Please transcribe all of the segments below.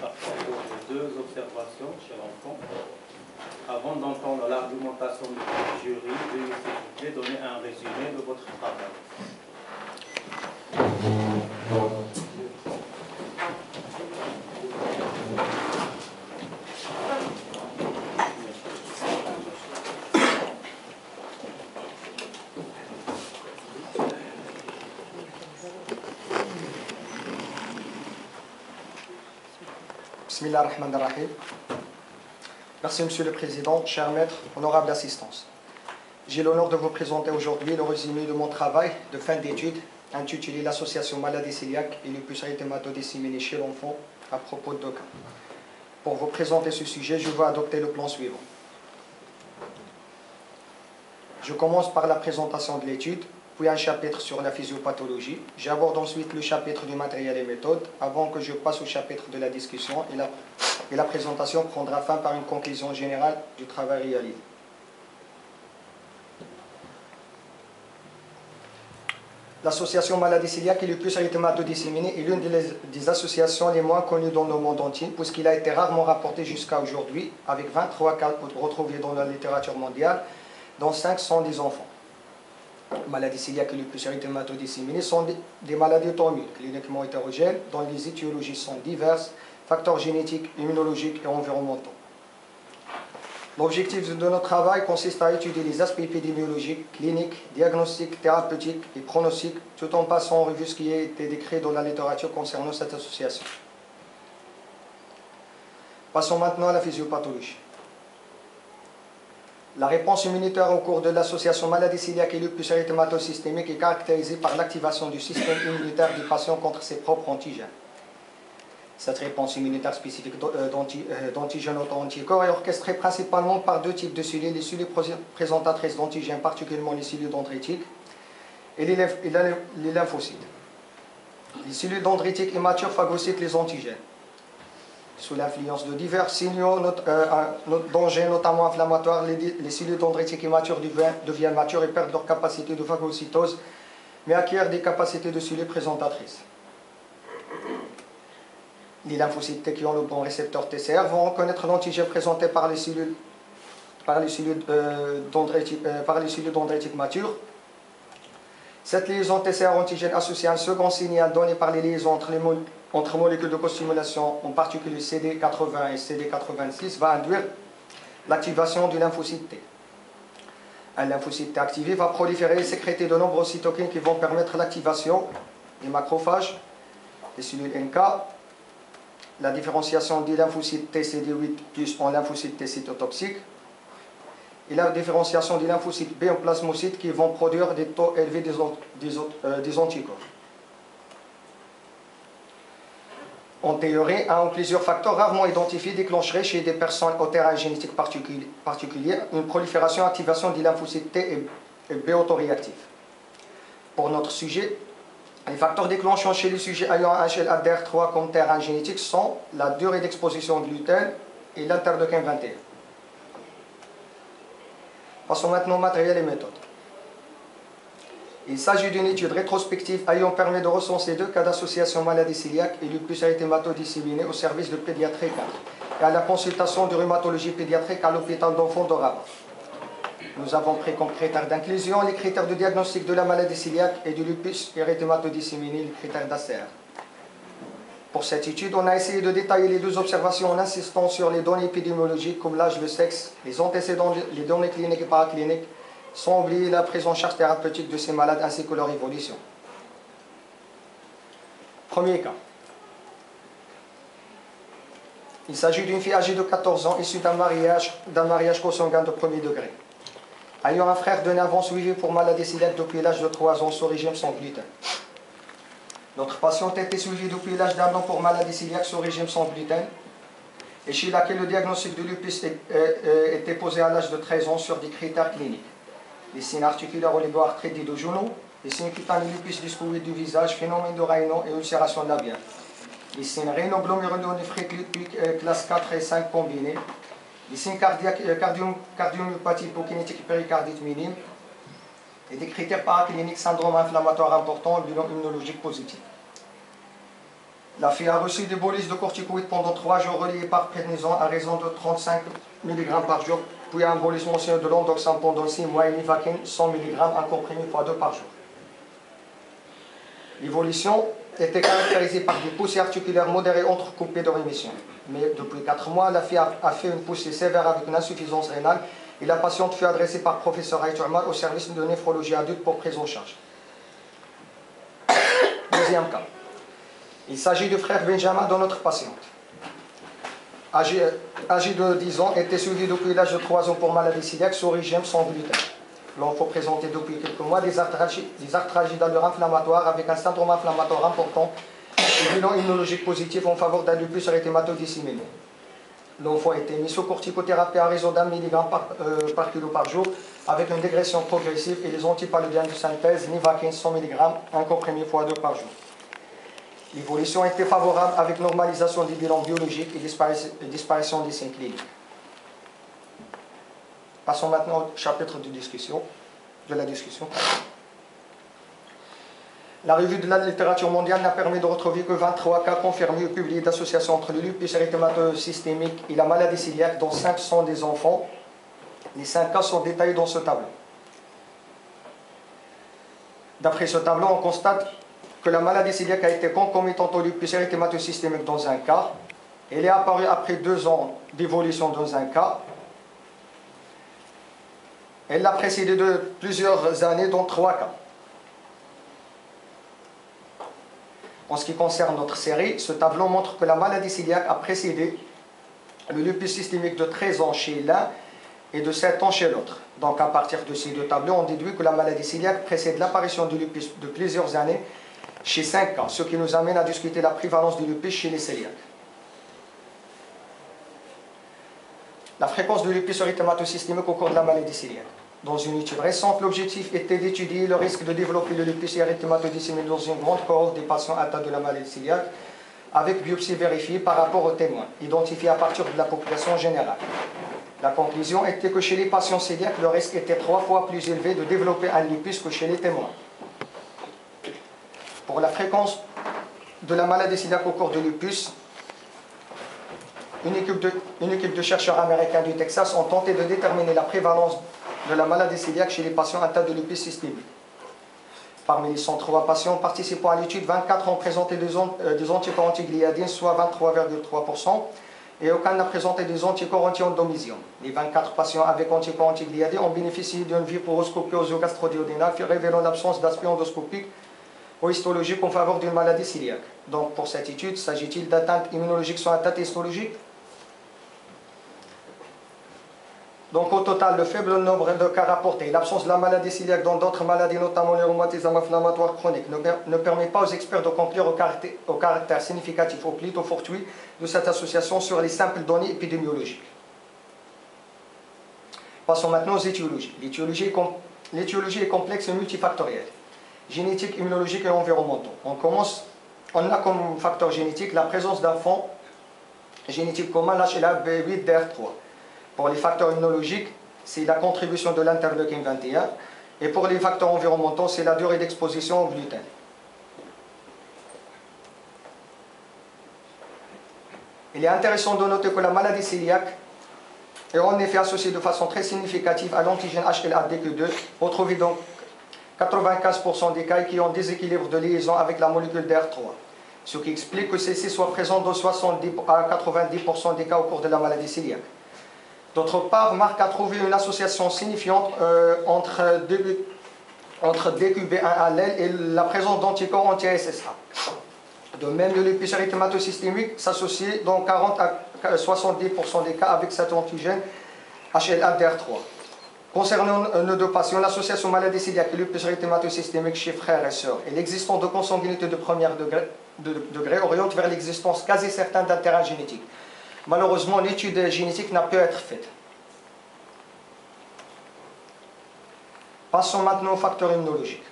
à propos de deux observations, cher enfant. Avant d'entendre l'argumentation du jury, veuillez s'il vous plaît donner un résumé de votre travail. Bismillahirrahmanirrahim. Merci Monsieur le Président, chers maîtres, honorable assistance. J'ai l'honneur de vous présenter aujourd'hui le résumé de mon travail de fin d'études intitulé L'association maladie cœliaque et lupus érythématodisséminé chez l'enfant à propos de 2 cas. Pour vous présenter ce sujet, je vais adopter le plan suivant. Je commence par la présentation de l'étude, puis un chapitre sur la physiopathologie. J'aborde ensuite le chapitre du matériel et méthode, avant que je passe au chapitre de la discussion et la présentation prendra fin par une conclusion générale du travail réalisé. L'association maladie cœliaque et lupus érythématodisséminé est l'une des associations les moins connues dans le monde entier, puisqu'il a été rarement rapporté jusqu'à aujourd'hui, avec 23 cas retrouvés dans la littérature mondiale, dont 5 sont des enfants. Maladie cœliaque et lupus érythématodisséminé sont des maladies auto-immunes, cliniquement hétérogènes, dont les étiologies sont diverses, facteurs génétiques, immunologiques et environnementaux. L'objectif de notre travail consiste à étudier les aspects épidémiologiques, cliniques, diagnostiques, thérapeutiques et pronostiques, tout en passant en revue ce qui a été décrit dans la littérature concernant cette association. Passons maintenant à la physiopathologie. La réponse immunitaire au cours de l'association maladie cœliaque et lupus érythématosystémique est caractérisée par l'activation du système immunitaire du patient contre ses propres antigènes. Cette réponse immunitaire spécifique d'antigènes auto-anticorps est orchestrée principalement par 2 types de cellules, les cellules présentatrices d'antigènes, particulièrement les cellules dendritiques, et les lymphocytes. Les cellules dendritiques immatures phagocytent les antigènes. Sous l'influence de divers signaux dangers, notamment inflammatoires, les cellules dendritiques immatures deviennent matures et perdent leur capacité de phagocytose, mais acquièrent des capacités de cellules présentatrices. Les lymphocytes T qui ont le bon récepteur TCR vont reconnaître l'antigène présenté par les cellules dendritiques matures. Cette liaison TCR-antigène associée à un second signal donné par les liaisons entre molécules de costimulation, en particulier CD80 et CD86, va induire l'activation du lymphocyte T. Un lymphocyte T activé va proliférer et sécréter de nombreux cytokines qui vont permettre l'activation des macrophages, des cellules NK, la différenciation des lymphocytes T CD8+ en lymphocytes T cytotoxiques, et la différenciation des lymphocytes B en plasmocytes qui vont produire des taux élevés des anticorps. En théorie, un ou plusieurs facteurs rarement identifiés déclencheraient chez des personnes au terrain génétique particulier une prolifération et activation des lymphocytes T et B autoréactifs. Pour notre sujet, les facteurs déclenchants chez les sujets ayant un HLA-DR3 comme terrain génétique sont la durée d'exposition au gluten et l'interleukin 21. Passons maintenant au matériel et méthode. Il s'agit d'une étude rétrospective ayant permis de recenser 2 cas d'association maladie cœliaque et lupus érythématodisséminé au service de pédiatrie 4 et à la consultation de rhumatologie pédiatrique à l'hôpital d'enfants de Rabat. Nous avons pris comme critères d'inclusion les critères de diagnostic de la maladie cœliaque et du lupus érythématodisséminé, les critères d'ACR. Pour cette étude, on a essayé de détailler les 2 observations en insistant sur les données épidémiologiques comme l'âge, le sexe, les antécédents, les données cliniques et paracliniques, sans oublier la prise en charge thérapeutique de ces malades ainsi que leur évolution. Premier cas. Il s'agit d'une fille âgée de 14 ans issue d'un mariage consanguin de premier degré, ayant un frère de 9 ans suivi pour maladie cœliaque depuis l'âge de 3 ans sous régime sans gluten. Notre patiente a été suivie depuis l'âge d'1 an pour maladie cœliaque sous régime sans gluten, et chez laquelle le diagnostic de lupus était posé à l'âge de 13 ans sur des critères cliniques. Les signes articulaires oligo-arthrite des 2 genoux, les signes cutanées lupus discoïde du visage, phénomène de Raynaud et ulcération labiale. Les signes rénoglomérulonéphrique classe 4 et 5 combinés, les signes cardiomyopathie hypokinétique et péricardite minime, et des critères paracliniques syndrome inflammatoire important, bilan immunologique positif. La fille a reçu des bolises de corticoïdes pendant 3 jours reliées par prednisone à raison de 35 mg par jour, puis un bolus mensuel de l'endoxane pendant 6 mois et Nivaquine 100 mg, un comprimé x2 par jour. L'évolution était caractérisée par des poussées articulaires modérées entrecoupées de rémission. Mais depuis 4 mois, la fille a fait une poussée sévère avec une insuffisance rénale et la patiente fut adressée par le professeur Aït Omar au service de néphrologie adulte pour prise en charge. Deuxième cas. Il s'agit du frère Benjamin de notre patiente. Âgé de 10 ans, était suivi depuis l'âge de 3 ans pour maladie cœliaque sous régime sans gluten. L'enfant présentait depuis quelques mois des arthralgies d'allure inflammatoire avec un syndrome inflammatoire important et bilan immunologique positif en faveur d'un lupus érythématodisséminé. L'enfant était mis sous corticothérapie à raison d'1 mg par kilo par jour avec une dégression progressive et les antipaludiens de synthèse Nivaquine 100 mg, un comprimé x2 par jour. L'évolution était favorable avec normalisation des bilans biologiques et disparition des signes cliniques. Passons maintenant au chapitre de la discussion. La revue de la littérature mondiale n'a permis de retrouver que 23 cas confirmés et publiés d'association entre le lupus érythématosystémique et la maladie cœliaque, dont 5 sont des enfants. Les 5 cas sont détaillés dans ce tableau. D'après ce tableau, on constate que la maladie cœliaque a été concomitante au lupus érythématosystémique dans un cas. Elle est apparue après 2 ans d'évolution dans un cas. Elle l'a précédé de plusieurs années dans 3 cas. En ce qui concerne notre série, ce tableau montre que la maladie cœliaque a précédé le lupus systémique de 13 ans chez l'un et de 7 ans chez l'autre. Donc à partir de ces 2 tableaux, on déduit que la maladie cœliaque précède l'apparition du lupus de plusieurs années chez 5 cas, ce qui nous amène à discuter la prévalence du lupus chez les cœliaques. La fréquence du lupus érythématosystémique au cours de la maladie cœliaque. Dans une étude récente, l'objectif était d'étudier le risque de développer le lupus érythématodisséminé dans une grande cohorte des patients atteints de la maladie cœliaque, avec biopsie vérifiée par rapport aux témoins, identifiés à partir de la population générale. La conclusion était que chez les patients cœliaques, le risque était 3 fois plus élevé de développer un lupus que chez les témoins. Pour la fréquence de la maladie cœliaque au cours de lupus, une équipe de chercheurs américains du Texas ont tenté de déterminer la prévalence de la maladie cœliaque chez les patients atteints de lupus systémique. Parmi les 103 patients participant à l'étude, 24 ont présenté des anticorps antigliadines, soit 23,3%, et aucun n'a présenté des anticorps anti-endomysium. Les 24 patients avec anticorps antigliadines ont bénéficié d'une viporoscopie œsogastro-duodénale révélant l'absence d'aspect endoscopique ou histologique en faveur d'une maladie cœliaque. Donc pour cette étude, s'agit-il d'atteintes immunologiques sans atteinte histologique? Donc au total, le faible nombre de cas rapportés, l'absence de la maladie cœliaque dans d'autres maladies, notamment les rhumatismes inflammatoires chroniques, ne permet pas aux experts de conclure au caractère significatif ou plutôt fortuit de cette association sur les simples données épidémiologiques. Passons maintenant aux étiologies. L'étiologie est complexe et multifactorielle, génétique, immunologique et environnementaux. On a comme facteur génétique la présence d'un fond génétique commun, l'HLA-B8-DR3. Pour les facteurs immunologiques, c'est la contribution de l'interleukine 21. Et pour les facteurs environnementaux, c'est la durée d'exposition au gluten. Il est intéressant de noter que la maladie cœliaque est en effet associée de façon très significative à l'antigène HLA-DQ2, retrouvé dans 95% des cas qui ont déséquilibre de liaison avec la molécule DR3, ce qui explique que celle-ci soit présente dans 70 à 90% des cas au cours de la maladie cœliaque. D'autre part, Marc a trouvé une association signifiante entre DQB1 allèle et la présence d'anticorps anti-SSA. De même, le lupus érythématosystémique s'associe dans 40 à 70% des cas avec cet antigène HLA-DR3. Concernant nos 2 patients, l'association maladie cœliaque et lupus érythématosystémique chez frères et sœurs et l'existence de consanguinité de premier degré oriente vers l'existence quasi certaine d'un terrain génétique. Malheureusement, l'étude génétique n'a pu être faite. Passons maintenant aux facteurs immunologiques.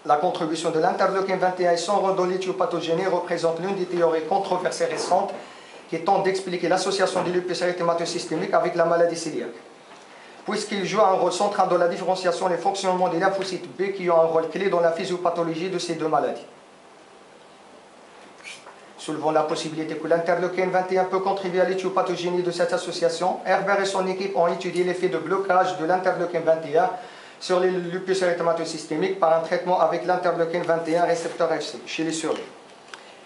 La contribution de l'interleukine 21 et son rôle dans l'éthiopathogynie représente l'une des théories controversées récentes qui tente d'expliquer l'association du lupus érythématosystémique avec la maladie cœliaque, puisqu'il joue un rôle central dans la différenciation et le fonctionnement des lymphocytes B qui ont un rôle clé dans la physiopathologie de ces 2 maladies. soulevant la possibilité que l'interleukine 21 peut contribuer à l'éthiopathogénie de cette association. Herbert et son équipe ont étudié l'effet de blocage de l'interleukine 21 sur les lupus érythémateux systémiques par un traitement avec l'interleukine 21 récepteur FC chez les souris.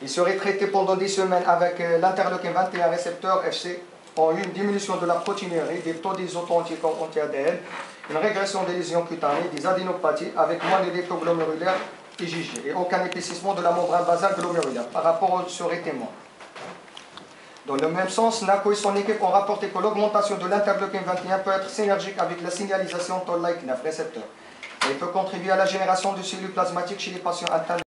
Ils seraient traités pendant 10 semaines avec l'interleukine 21 récepteur FC, ont eu une diminution de la protéinurie, des taux d'isoto-anticorps anti-ADN, une régression des lésions cutanées, des adénopathies avec moins de dépôts glomérulaires IgG et aucun épaississement de la membrane basale glomérulaire par rapport aux souris témoins. Dans le même sens, Nako et son équipe ont rapporté que l'augmentation de l'interleukine 21 peut être synergique avec la signalisation Toll-like 9 récepteur et peut contribuer à la génération de cellules plasmatiques chez les patients atteints